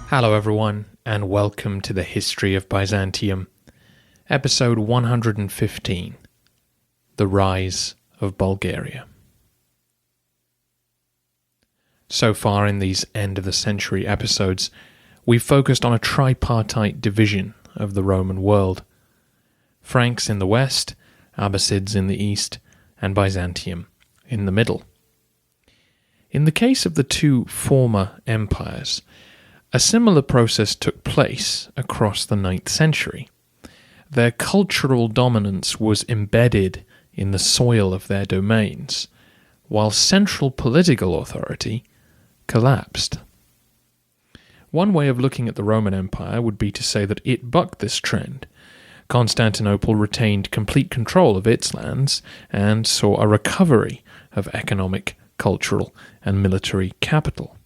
Hello everyone, and welcome to the History of Byzantium, episode 115, The Rise of Bulgaria. So far in these end-of-the-century episodes, we've focused on a tripartite division of the Roman world. Franks in the west, Abbasids in the east, and Byzantium in the middle. In the case of the two former empires, a similar process took place across the 9th century. Their cultural dominance was embedded in the soil of their domains, while central political authority collapsed. One way of looking at the Roman Empire would be to say that it bucked this trend. Constantinople retained complete control of its lands and saw a recovery of economic, cultural, and military capital.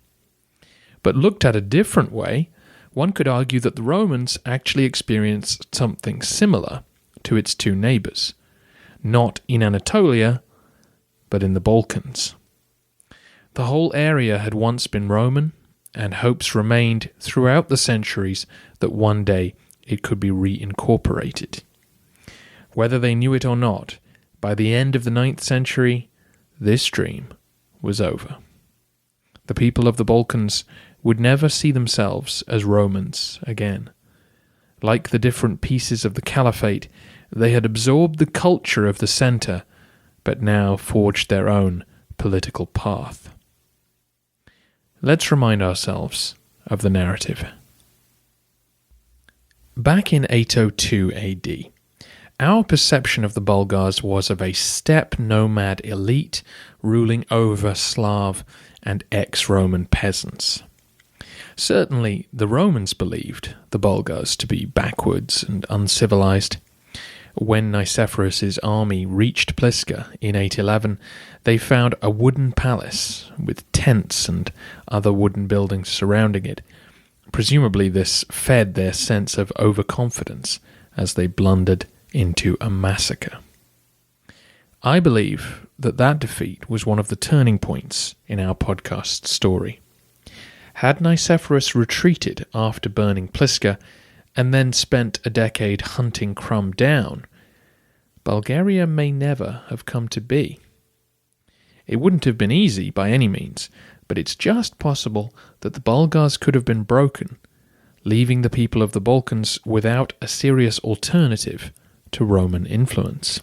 But looked at a different way, one could argue that the Romans actually experienced something similar to its two neighbours, not in Anatolia, but in the Balkans. The whole area had once been Roman, and hopes remained throughout the centuries that one day it could be reincorporated. Whether they knew it or not, by the end of the 9th century, this dream was over. The people of the Balkans would never see themselves as Romans again. Like the different pieces of the Caliphate, they had absorbed the culture of the centre, but now forged their own political path. Let's remind ourselves of the narrative. Back in 802 AD, our perception of the Bulgars was of a steppe nomad elite ruling over Slav and ex-Roman peasants. Certainly, the Romans believed the Bulgars to be backwards and uncivilized. When Nicephorus's army reached Pliska in 811, they found a wooden palace with tents and other wooden buildings surrounding it. Presumably this fed their sense of overconfidence as they blundered into a massacre. I believe that defeat was one of the turning points in our podcast story. Had Nicephorus retreated after burning Pliska and then spent a decade hunting Crum down, Bulgaria may never have come to be. It wouldn't have been easy by any means, but it's just possible that the Bulgars could have been broken, leaving the people of the Balkans without a serious alternative to Roman influence.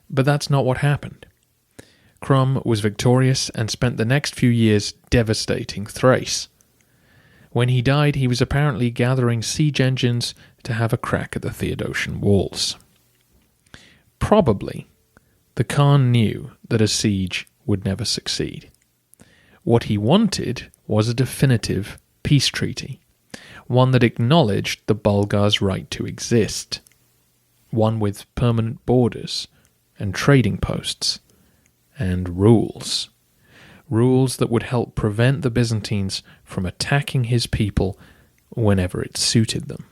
But that's not what happened. Crum was victorious and spent the next few years devastating Thrace. When he died, he was apparently gathering siege engines to have a crack at the Theodosian walls. Probably, the Khan knew that a siege would never succeed. What he wanted was a definitive peace treaty, one that acknowledged the Bulgars' right to exist, one with permanent borders and trading posts, and rules that would help prevent the Byzantines from attacking his people whenever it suited them.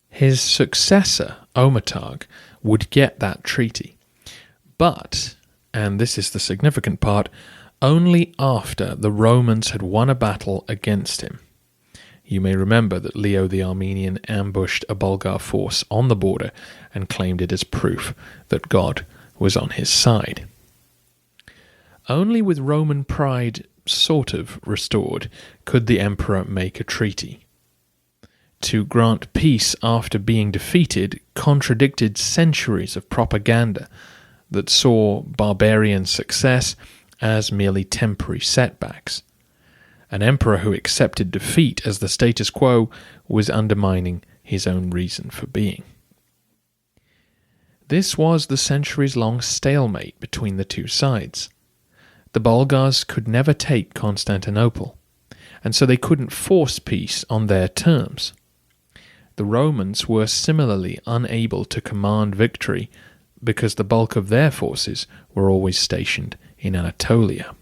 His successor, Omatag, would get that treaty, but, and this is the significant part, only after the Romans had won a battle against him. You may remember that Leo the Armenian ambushed a Bulgar force on the border and claimed it as proof that God was on his side. Only with Roman pride sort of restored could the emperor make a treaty. To grant peace after being defeated contradicted centuries of propaganda that saw barbarian success as merely temporary setbacks. An emperor who accepted defeat as the status quo was undermining his own reason for being. This was the centuries-long stalemate between the two sides. The Bulgars could never take Constantinople, and so they couldn't force peace on their terms. The Romans were similarly unable to command victory because the bulk of their forces were always stationed in Anatolia.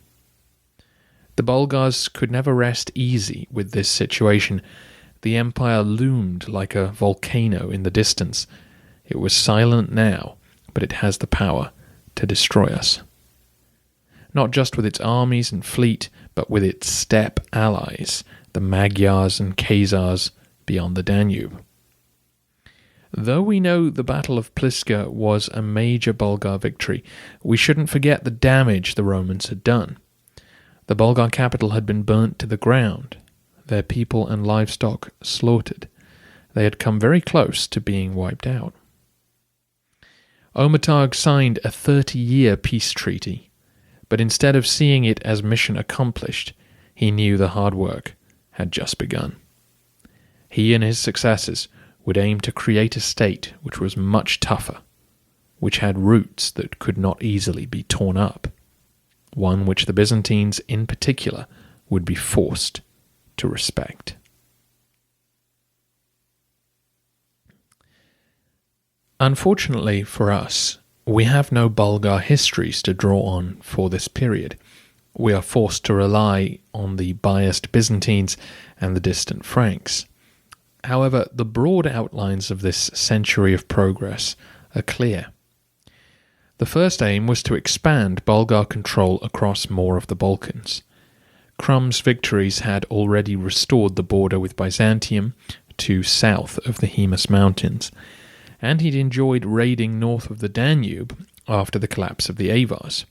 The Bulgars could never rest easy with this situation. The empire loomed like a volcano in the distance, It was silent now, but it has the power to destroy us. Not just with its armies and fleet, but with its steppe allies, the Magyars and Khazars beyond the Danube. Though we know the Battle of Pliska was a major Bulgar victory, we shouldn't forget the damage the Romans had done. The Bulgar capital had been burnt to the ground, their people and livestock slaughtered. They had come very close to being wiped out. Omitage signed a 30-year peace treaty, but instead of seeing it as mission accomplished, he knew the hard work had just begun. He and his successors would aim to create a state which was much tougher, which had roots that could not easily be torn up, one which the Byzantines in particular would be forced to respect. Unfortunately for us, we have no Bulgar histories to draw on for this period. We are forced to rely on the biased Byzantines and the distant Franks. However, the broad outlines of this century of progress are clear. The first aim was to expand Bulgar control across more of the Balkans. Crum's victories had already restored the border with Byzantium to south of the Hemus Mountains, and he'd enjoyed raiding north of the Danube after the collapse of the Avars.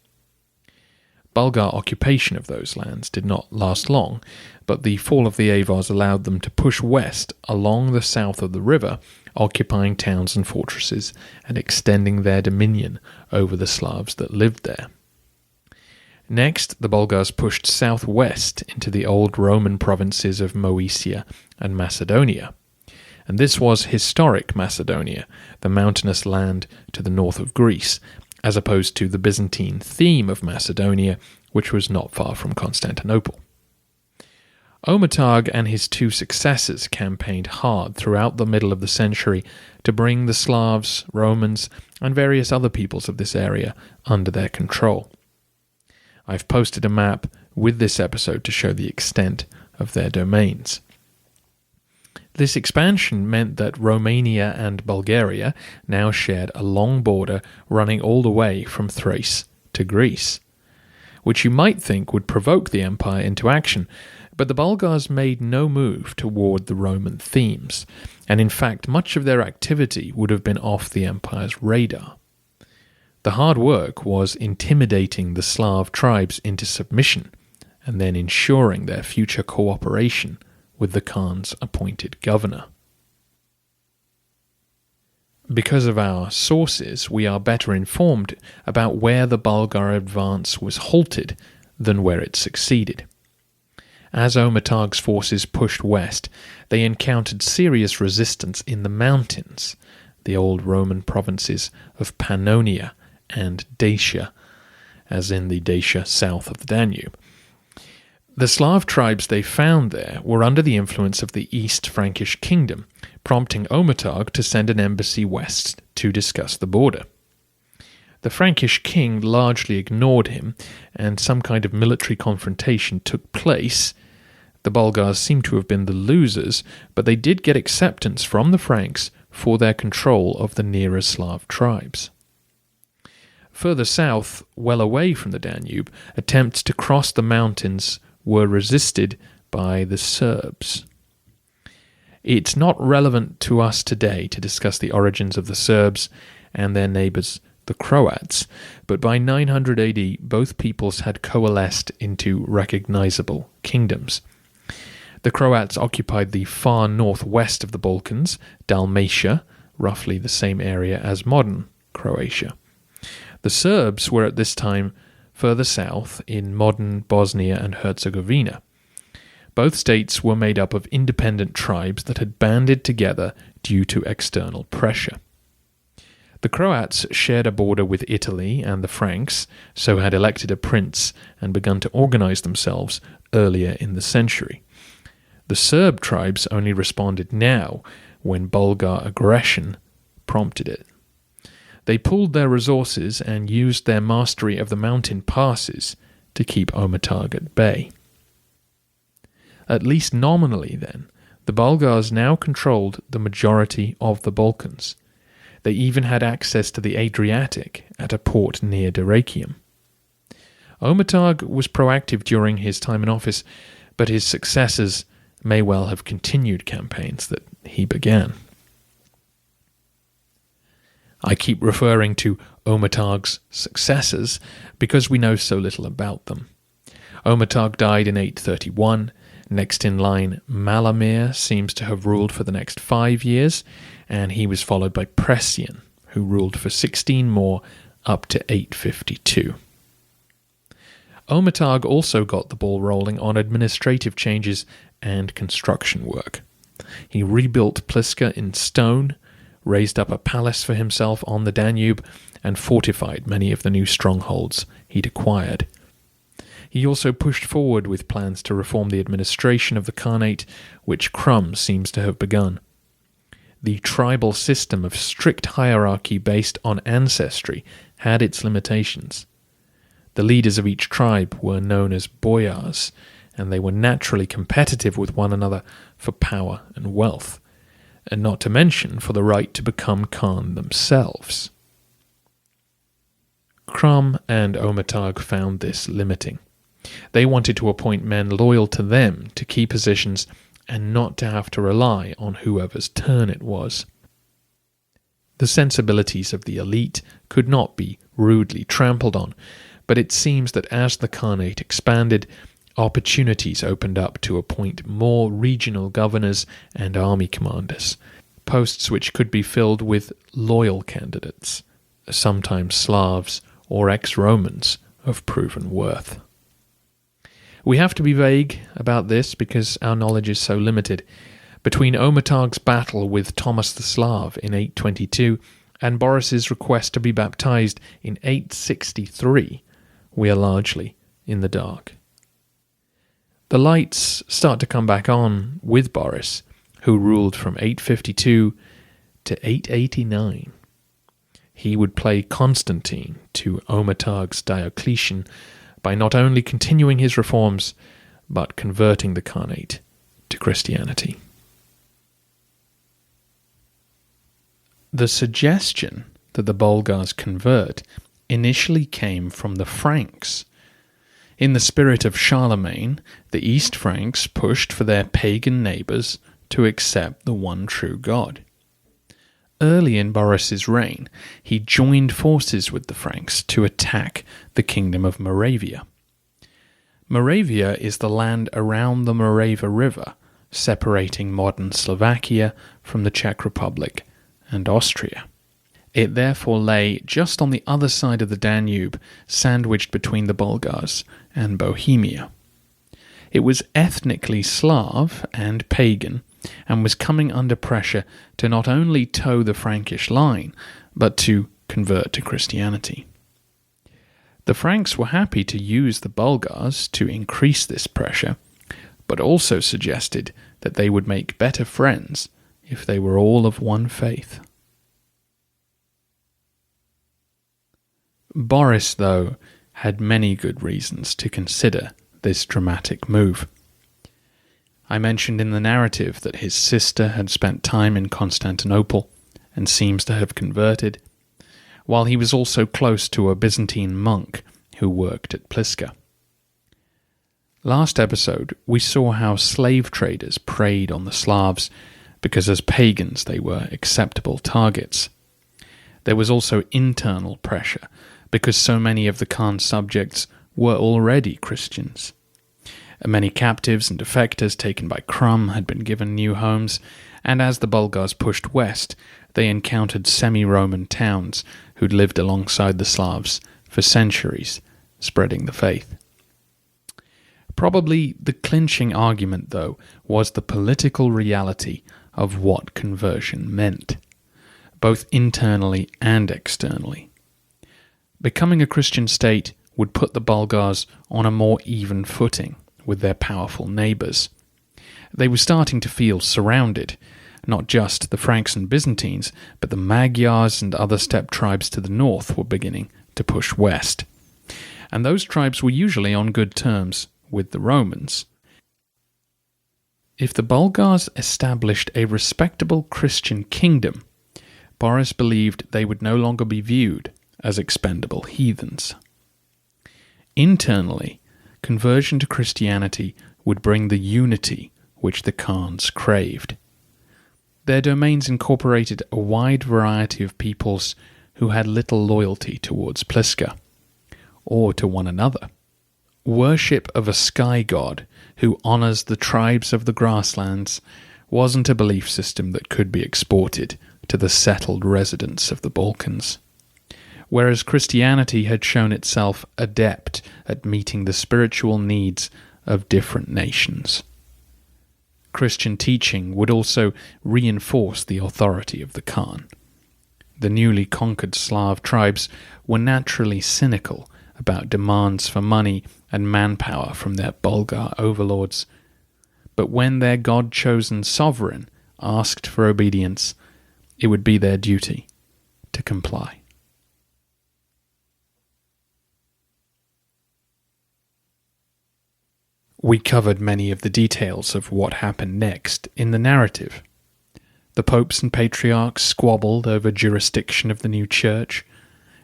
Bulgar occupation of those lands did not last long, but the fall of the Avars allowed them to push west along the south of the river, occupying towns and fortresses and extending their dominion over the Slavs that lived there. Next, the Bulgars pushed southwest into the old Roman provinces of Moesia and Macedonia. And this was historic Macedonia, the mountainous land to the north of Greece, as opposed to the Byzantine theme of Macedonia, which was not far from Constantinople. Omitage and his two successors campaigned hard throughout the middle of the century to bring the Slavs, Romans, and various other peoples of this area under their control. I've posted a map with this episode to show the extent of their domains. This expansion meant that Romania and Bulgaria now shared a long border running all the way from Thrace to Greece, which you might think would provoke the empire into action, but the Bulgars made no move toward the Roman themes, and in fact much of their activity would have been off the empire's radar. The hard work was intimidating the Slav tribes into submission, and then ensuring their future cooperation with the Khan's appointed governor. Because of our sources, we are better informed about where the Bulgar advance was halted than where it succeeded. As Omitage's forces pushed west, they encountered serious resistance in the mountains, the old Roman provinces of Pannonia and Dacia, as in the Dacia south of the Danube. The Slav tribes they found there were under the influence of the East Frankish kingdom, prompting Omitage to send an embassy west to discuss the border. The Frankish king largely ignored him, and some kind of military confrontation took place. The Bulgars seem to have been the losers, but they did get acceptance from the Franks for their control of the nearer Slav tribes. Further south, well away from the Danube, attempts to cross the mountains were resisted by the Serbs. It's not relevant to us today to discuss the origins of the Serbs and their neighbours, the Croats, but by 900 AD both peoples had coalesced into recognizable kingdoms. The Croats occupied the far northwest of the Balkans, Dalmatia, roughly the same area as modern Croatia. The Serbs were at this time further south in modern Bosnia and Herzegovina. Both states were made up of independent tribes that had banded together due to external pressure. The Croats shared a border with Italy and the Franks, so had elected a prince and begun to organize themselves earlier in the century. The Serb tribes only responded now when Bulgar aggression prompted it. They pooled their resources and used their mastery of the mountain passes to keep Omitage at bay. At least nominally, then, the Bulgars now controlled the majority of the Balkans. They even had access to the Adriatic at a port near Dyrrhachium. Ometarg was proactive during his time in office, but his successors may well have continued campaigns that he began. I keep referring to Ometarg's successors because we know so little about them. Ometarg died in 831. Next in line, Malamir seems to have ruled for the next 5 years, and he was followed by Pressian, who ruled for 16 more up to 852. Ometarg also got the ball rolling on administrative changes and construction work. He rebuilt Pliska in stone, raised up a palace for himself on the Danube, and fortified many of the new strongholds he'd acquired. He also pushed forward with plans to reform the administration of the Khanate, which Krum seems to have begun. The tribal system of strict hierarchy based on ancestry had its limitations. The leaders of each tribe were known as boyars, and they were naturally competitive with one another for power and wealth, and not to mention for the right to become Khan themselves. Krum and Ometarg found this limiting. They wanted to appoint men loyal to them to key positions and not to have to rely on whoever's turn it was. The sensibilities of the elite could not be rudely trampled on, but it seems that as the Khanate expanded, opportunities opened up to appoint more regional governors and army commanders, posts which could be filled with loyal candidates, sometimes Slavs or ex-Romans of proven worth. We have to be vague about this because our knowledge is so limited. Between Ometarg's battle with Thomas the Slav in 822 and Boris's request to be baptized in 863, we are largely in the dark. The lights start to come back on with Boris, who ruled from 852 to 889. He would play Constantine to Ometarg's Diocletian by not only continuing his reforms, but converting the Khanate to Christianity. The suggestion that the Bulgars convert initially came from the Franks. In the spirit of Charlemagne, the East Franks pushed for their pagan neighbours to accept the one true God. Early in Boris's reign, he joined forces with the Franks to attack the kingdom of Moravia. Moravia is the land around the Morava River, separating modern Slovakia from the Czech Republic and Austria. It therefore lay just on the other side of the Danube, sandwiched between the Bulgars and Bohemia. It was ethnically Slav and pagan, and was coming under pressure to not only toe the Frankish line, but to convert to Christianity. The Franks were happy to use the Bulgars to increase this pressure, but also suggested that they would make better friends if they were all of one faith. Boris, though, had many good reasons to consider this dramatic move. I mentioned in the narrative that his sister had spent time in Constantinople and seems to have converted, while he was also close to a Byzantine monk who worked at Pliska. Last episode, we saw how slave traders preyed on the Slavs because as pagans they were acceptable targets. There was also internal pressure because so many of the Khan's subjects were already Christians. Many captives and defectors taken by Krum had been given new homes, and as the Bulgars pushed west, they encountered semi-Roman towns who'd lived alongside the Slavs for centuries, spreading the faith. Probably the clinching argument, though, was the political reality of what conversion meant, both internally and externally. Becoming a Christian state would put the Bulgars on a more even footing with their powerful neighbours. They were starting to feel surrounded. Not just the Franks and Byzantines, but the Magyars and other steppe tribes to the north were beginning to push west. And those tribes were usually on good terms with the Romans. If the Bulgars established a respectable Christian kingdom, Boris believed they would no longer be viewed as expendable heathens. Internally, conversion to Christianity would bring the unity which the Khans craved. Their domains incorporated a wide variety of peoples who had little loyalty towards Pliska, or to one another. Worship of a sky god who honours the tribes of the grasslands wasn't a belief system that could be exported to the settled residents of the Balkans, whereas Christianity had shown itself adept at meeting the spiritual needs of different nations. Christian teaching would also reinforce the authority of the Khan. The newly conquered Slav tribes were naturally cynical about demands for money and manpower from their Bulgar overlords, but when their God-chosen sovereign asked for obedience, it would be their duty to comply. We covered many of the details of what happened next in the narrative. The popes and patriarchs squabbled over jurisdiction of the new church,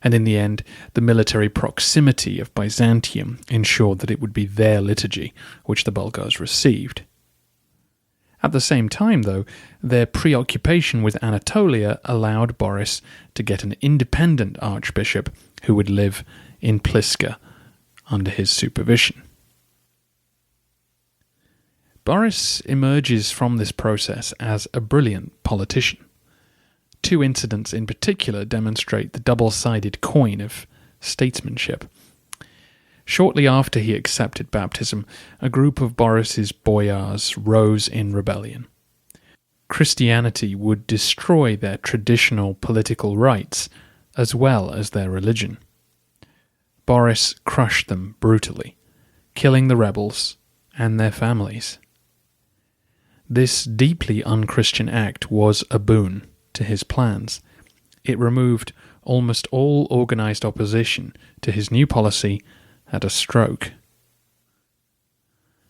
and in the end, the military proximity of Byzantium ensured that it would be their liturgy which the Bulgars received. At the same time, though, their preoccupation with Anatolia allowed Boris to get an independent archbishop who would live in Pliska under his supervision. Boris emerges from this process as a brilliant politician. Two incidents in particular demonstrate the double-sided coin of statesmanship. Shortly after he accepted baptism, a group of Boris's boyars rose in rebellion. Christianity would destroy their traditional political rights as well as their religion. Boris crushed them brutally, killing the rebels and their families. This deeply un-Christian act was a boon to his plans. It removed almost all organized opposition to his new policy at a stroke.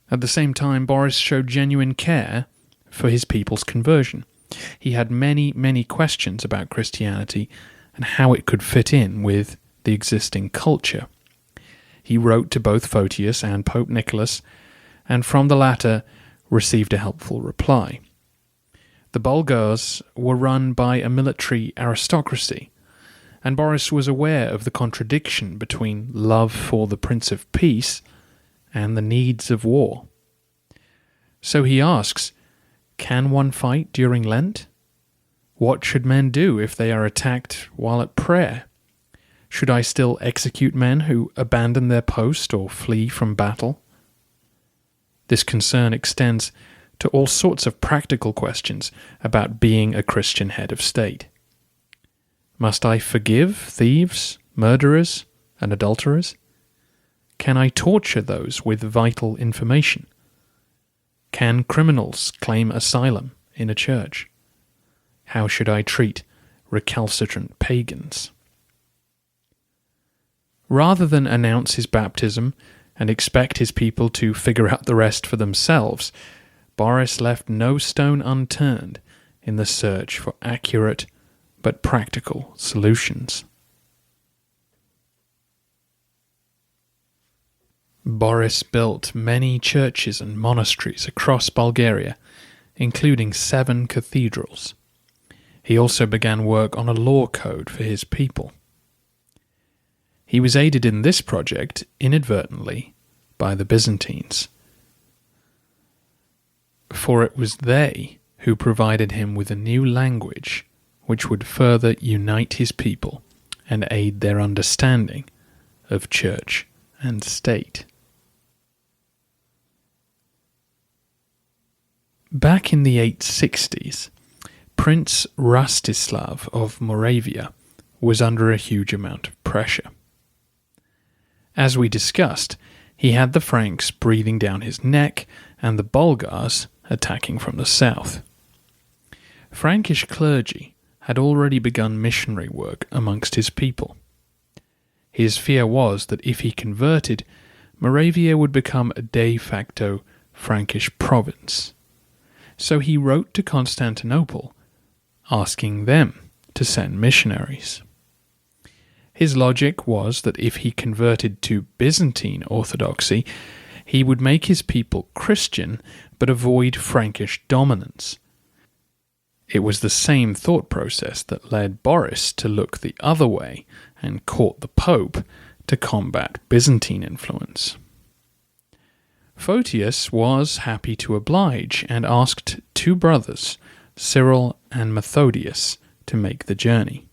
At the same time, Boris showed genuine care for his people's conversion. He had many questions about Christianity and how it could fit in with the existing culture. He wrote to both Photius and Pope Nicholas, and from the latter received a helpful reply. The Bulgars were run by a military aristocracy, and Boris was aware of the contradiction between love for the Prince of Peace and the needs of war. So he asks, can one fight during Lent? What should men do if they are attacked while at prayer? Should I still execute men who abandon their post or flee from battle? This concern extends to all sorts of practical questions about being a Christian head of state. Must I forgive thieves, murderers, and adulterers? Can I torture those with vital information? Can criminals claim asylum in a church? How should I treat recalcitrant pagans? Rather than announce his baptism and expect his people to figure out the rest for themselves, Boris left no stone unturned in the search for accurate but practical solutions. Boris built many churches and monasteries across Bulgaria, including 7 cathedrals. He also began work on a law code for his people. He was aided in this project, inadvertently, by the Byzantines, for it was they who provided him with a new language which would further unite his people and aid their understanding of church and state. Back in the 860s, Prince Rastislav of Moravia was under a huge amount of pressure. As we discussed, he had the Franks breathing down his neck and the Bulgars attacking from the south. Frankish clergy had already begun missionary work amongst his people. His fear was that if he converted, Moravia would become a de facto Frankish province. So he wrote to Constantinople, asking them to send missionaries. His logic was that if he converted to Byzantine Orthodoxy, he would make his people Christian but avoid Frankish dominance. It was the same thought process that led Boris to look the other way and court the Pope to combat Byzantine influence. Photius was happy to oblige and asked two brothers, Cyril and Methodius, to make the journey.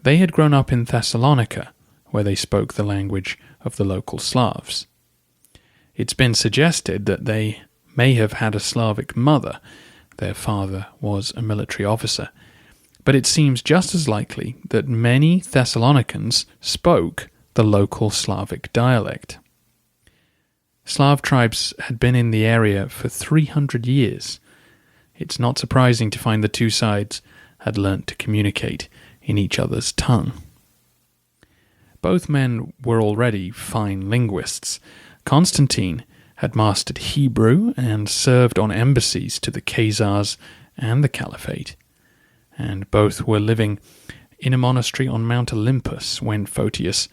They had grown up in Thessalonica, where they spoke the language of the local Slavs. It's been suggested that they may have had a Slavic mother. Their father was a military officer, but it seems just as likely that many Thessalonians spoke the local Slavic dialect. Slav tribes had been in the area for 300 years. It's not surprising to find the two sides had learnt to communicate in each other's tongue. Both men were already fine linguists. Constantine had mastered Hebrew and served on embassies to the Khazars and the Caliphate, and both were living in a monastery on Mount Olympus when Photius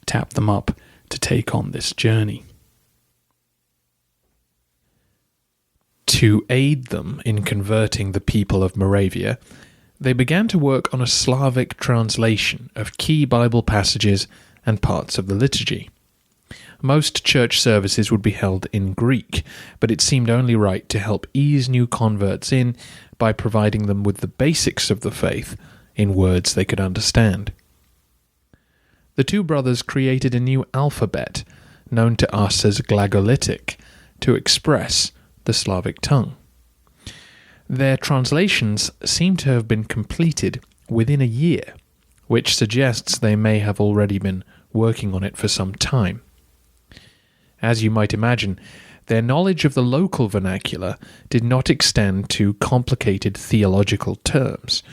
tapped them up to take on this journey. To aid them in converting the people of Moravia, they began to work on a Slavic translation of key Bible passages and parts of the liturgy. Most church services would be held in Greek, but it seemed only right to help ease new converts in by providing them with the basics of the faith in words they could understand. The two brothers created a new alphabet, known to us as Glagolitic, to express the Slavic tongue. Their translations seem to have been completed within a year, which suggests they may have already been working on it for some time. As you might imagine, their knowledge of the local vernacular did not extend to complicated theological terms,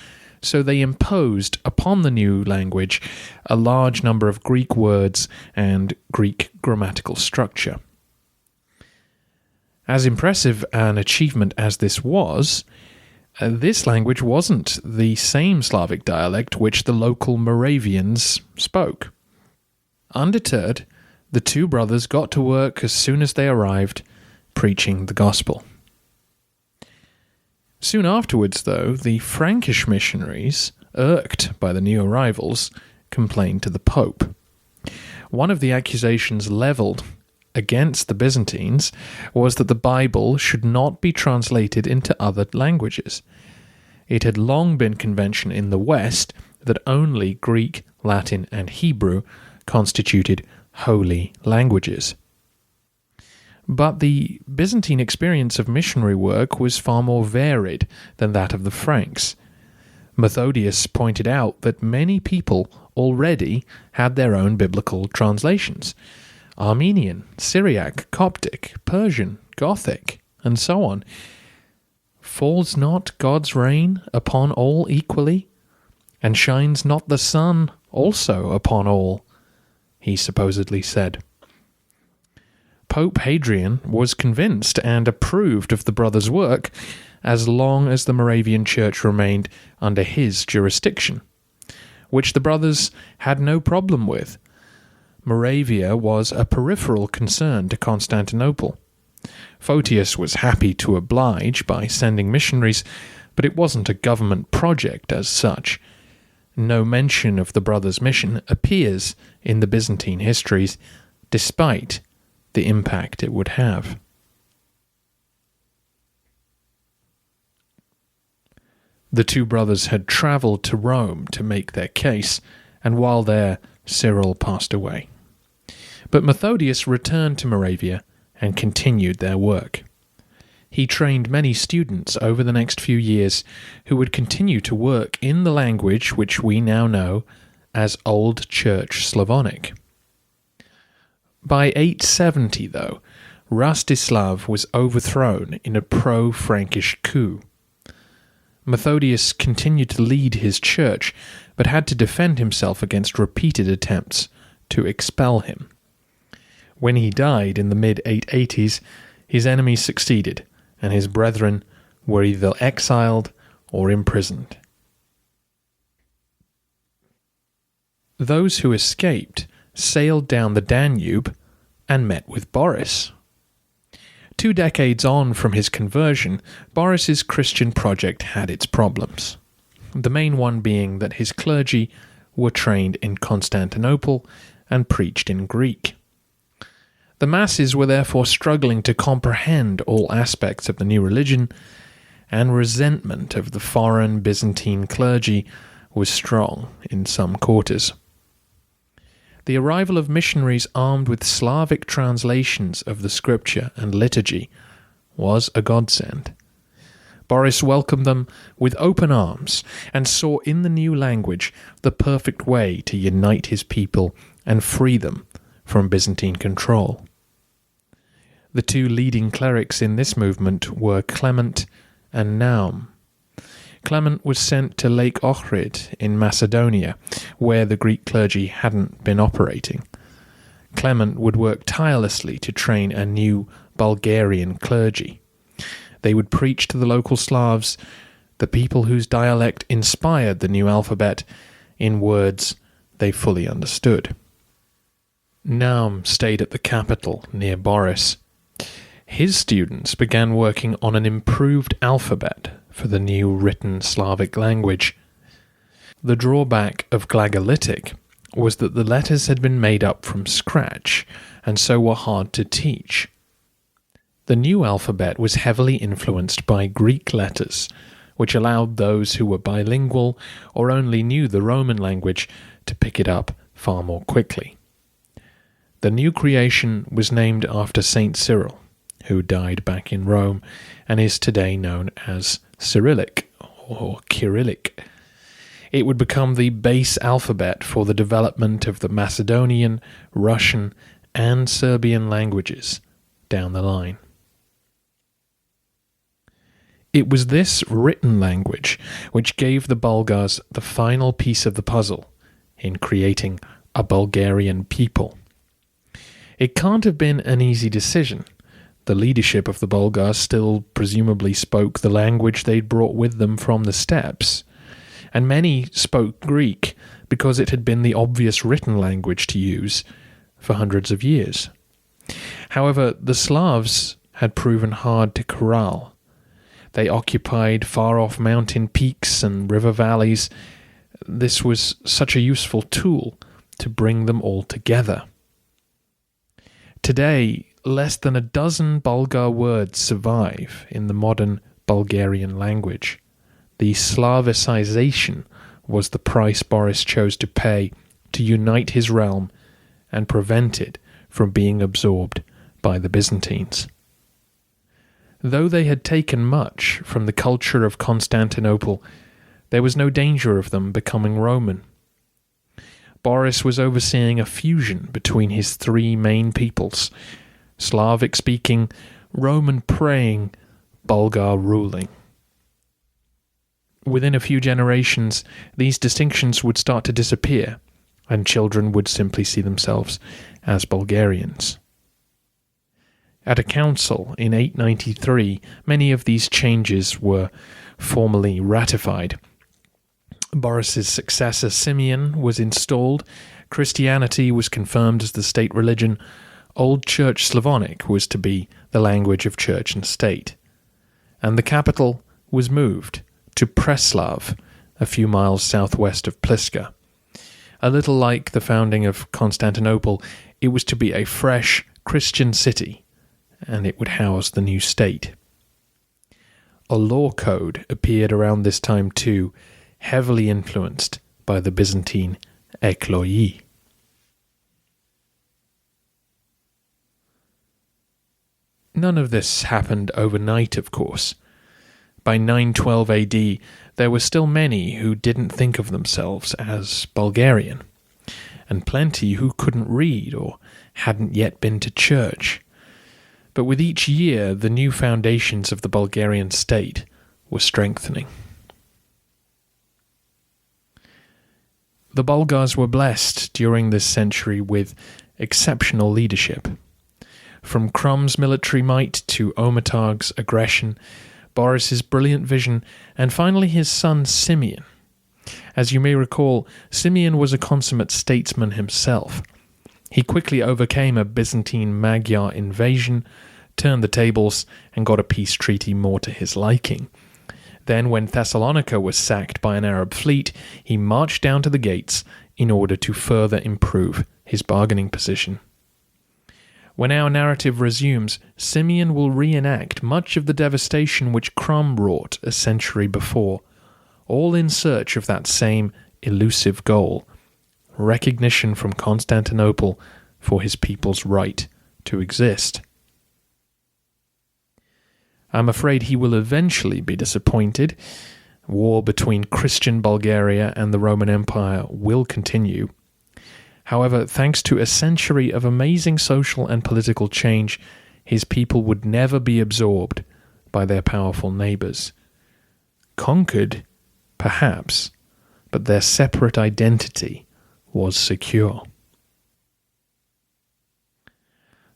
so they imposed upon the new language a large number of Greek words and Greek grammatical structure. As impressive an achievement as this was, this language wasn't the same Slavic dialect which the local Moravians spoke. Undeterred, the two brothers got to work as soon as they arrived, preaching the gospel. Soon afterwards, though, the Frankish missionaries, irked by the new arrivals, complained to the Pope. One of the accusations levelled against the Byzantines was that the Bible should not be translated into other languages. It had long been convention in the West that only Greek, Latin, and Hebrew constituted holy languages. But the Byzantine experience of missionary work was far more varied than that of the Franks. Methodius pointed out that many people already had their own biblical translations: Armenian, Syriac, Coptic, Persian, Gothic, and so on. Falls not God's rain upon all equally? And shines not the sun also upon all? He supposedly said. Pope Hadrian was convinced and approved of the brothers' work as long as the Moravian Church remained under his jurisdiction, which the brothers had no problem with. Moravia was a peripheral concern to Constantinople. Photius was happy to oblige by sending missionaries, but it wasn't a government project as such. No mention of the brothers' mission appears in the Byzantine histories, despite the impact it would have. The two brothers had travelled to Rome to make their case, and while there, Cyril passed away. But Methodius returned to Moravia and continued their work. He trained many students over the next few years who would continue to work in the language which we now know as Old Church Slavonic. By 870, though, Rastislav was overthrown in a pro-Frankish coup. Methodius continued to lead his church, but had to defend himself against repeated attempts to expel him. When he died in the mid-880s, his enemies succeeded, and his brethren were either exiled or imprisoned. Those who escaped sailed down the Danube and met with Boris. 2 decades on from his conversion, Boris's Christian project had its problems. The main one being that his clergy were trained in Constantinople and preached in Greek. The masses were therefore struggling to comprehend all aspects of the new religion, and resentment of the foreign Byzantine clergy was strong in some quarters. The arrival of missionaries armed with Slavic translations of the scripture and liturgy was a godsend. Boris welcomed them with open arms and saw in the new language the perfect way to unite his people and free them from Byzantine control. The 2 leading clerics in this movement were Clement and Naum. Clement was sent to Lake Ohrid in Macedonia, where the Greek clergy hadn't been operating. Clement would work tirelessly to train a new Bulgarian clergy. They would preach to the local Slavs, the people whose dialect inspired the new alphabet, in words they fully understood. Naum stayed at the capital near Boris. His students began working on an improved alphabet for the new written Slavic language. The drawback of Glagolitic was that the letters had been made up from scratch and so were hard to teach. The new alphabet was heavily influenced by Greek letters, which allowed those who were bilingual or only knew the Roman language to pick it up far more quickly. The new creation was named after Saint Cyril, who died back in Rome and is today known as Cyrillic or Kyrillic. It would become the base alphabet for the development of the Macedonian, Russian, and Serbian languages down the line. It was this written language which gave the Bulgars the final piece of the puzzle in creating a Bulgarian people. It can't have been an easy decision. The leadership of the Bulgars still presumably spoke the language they'd brought with them from the steppes, and many spoke Greek because it had been the obvious written language to use for hundreds of years. However, the Slavs had proven hard to corral. They occupied far-off mountain peaks and river valleys. This was such a useful tool to bring them all together. Today, less than a dozen Bulgar words survive in the modern Bulgarian language. The Slavicization was the price Boris chose to pay to unite his realm and prevent it from being absorbed by the Byzantines. Though they had taken much from the culture of Constantinople, there was no danger of them becoming Roman. Boris was overseeing a fusion between his 3 main peoples: Slavic-speaking, Roman-praying, Bulgar ruling. Within a few generations, these distinctions would start to disappear, and children would simply see themselves as Bulgarians. At a council in 893, many of these changes were formally ratified. Boris's successor Simeon was installed, Christianity was confirmed as the state religion, Old Church Slavonic was to be the language of church and state, and the capital was moved to Preslav, a few miles southwest of Pliska. A little like the founding of Constantinople, it was to be a fresh Christian city, and it would house the new state. A law code appeared around this time too, heavily influenced by the Byzantine ekloi. None of this happened overnight, of course. By 912 AD, there were still many who didn't think of themselves as Bulgarian, and plenty who couldn't read or hadn't yet been to church. But with each year, the new foundations of the Bulgarian state were strengthening. The Bulgars were blessed during this century with exceptional leadership. From Krum's military might to Ometarg's aggression, Boris's brilliant vision, and finally his son Simeon, As you may recall, Simeon was a consummate statesman himself. He quickly overcame a Byzantine Magyar invasion, turned the tables, and got a peace treaty more to his liking. Then, when Thessalonica was sacked by an Arab fleet, he marched down to the gates in order to further improve his bargaining position. When our narrative resumes, Simeon will reenact much of the devastation which Crum wrought a century before, all in search of that same elusive goal, recognition from Constantinople for his people's right to exist. I'm afraid he will eventually be disappointed. War between Christian Bulgaria and the Roman Empire will continue. However, thanks to a century of amazing social and political change, his people would never be absorbed by their powerful neighbours. Conquered, perhaps, but their separate identity was secure.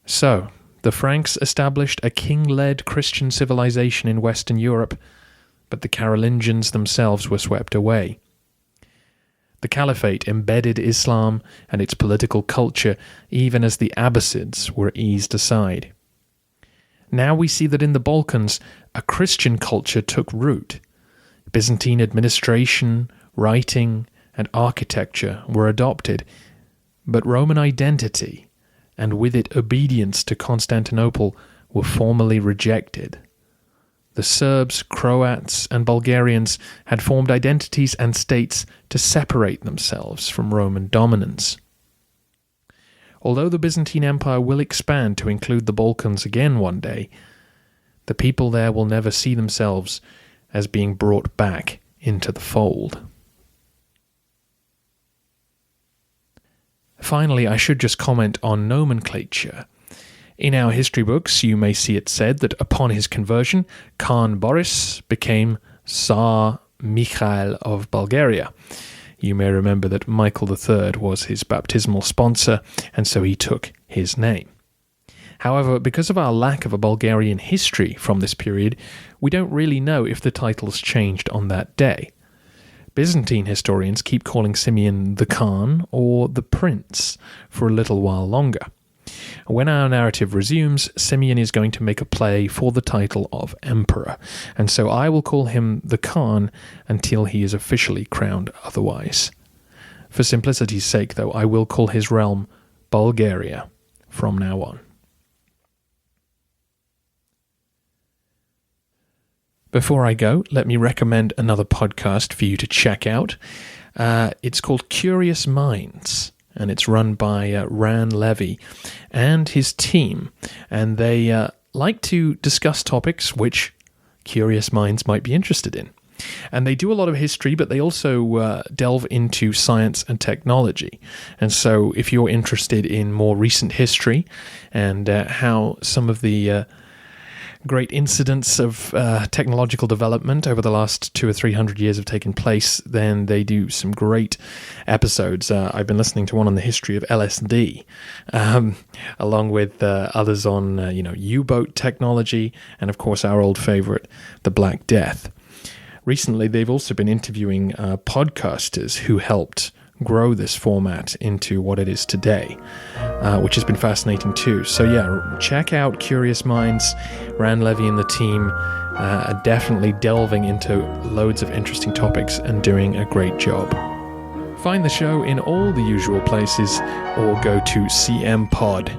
So, the Franks established a king-led Christian civilization in Western Europe, but the Carolingians themselves were swept away. The Caliphate embedded Islam and its political culture even as the Abbasids were eased aside. Now we see that in the Balkans, a Christian culture took root. Byzantine administration, writing, and architecture were adopted, but Roman identity, and with it obedience to Constantinople, were formally rejected. The Serbs, Croats, and Bulgarians had formed identities and states to separate themselves from Roman dominance. Although the Byzantine Empire will expand to include the Balkans again one day, the people there will never see themselves as being brought back into the fold. Finally, I should just comment on nomenclature. In our history books, you may see it said that upon his conversion, Khan Boris became Tsar Mikhail of Bulgaria. You may remember that Michael III was his baptismal sponsor, and so he took his name. However, because of our lack of a Bulgarian history from this period, we don't really know if the titles changed on that day. Byzantine historians keep calling Simeon the Khan or the Prince for a little while longer. When our narrative resumes, Simeon is going to make a play for the title of Emperor, and so I will call him the Khan until he is officially crowned otherwise. For simplicity's sake, though, I will call his realm Bulgaria from now on. Before I go, let me recommend another podcast for you to check out. It's called Curious Minds, and it's run by Ran Levy and his team. And they like to discuss topics which curious minds might be interested in. And they do a lot of history, but they also delve into science and technology. And so if you're interested in more recent history and how some of the great incidents of technological development over the last 200 or 300 years have taken place, then they do some great episodes. I've been listening to one on the history of LSD, along with others on U-boat technology, and of course our old favorite, the Black Death. Recently, they've also been interviewing podcasters who helped grow this format into what it is today, which has been fascinating too. So yeah, check out Curious Minds. Ran Levy and the team are definitely delving into loads of interesting topics and doing a great job. Find the show in all the usual places or go to cmpod.net.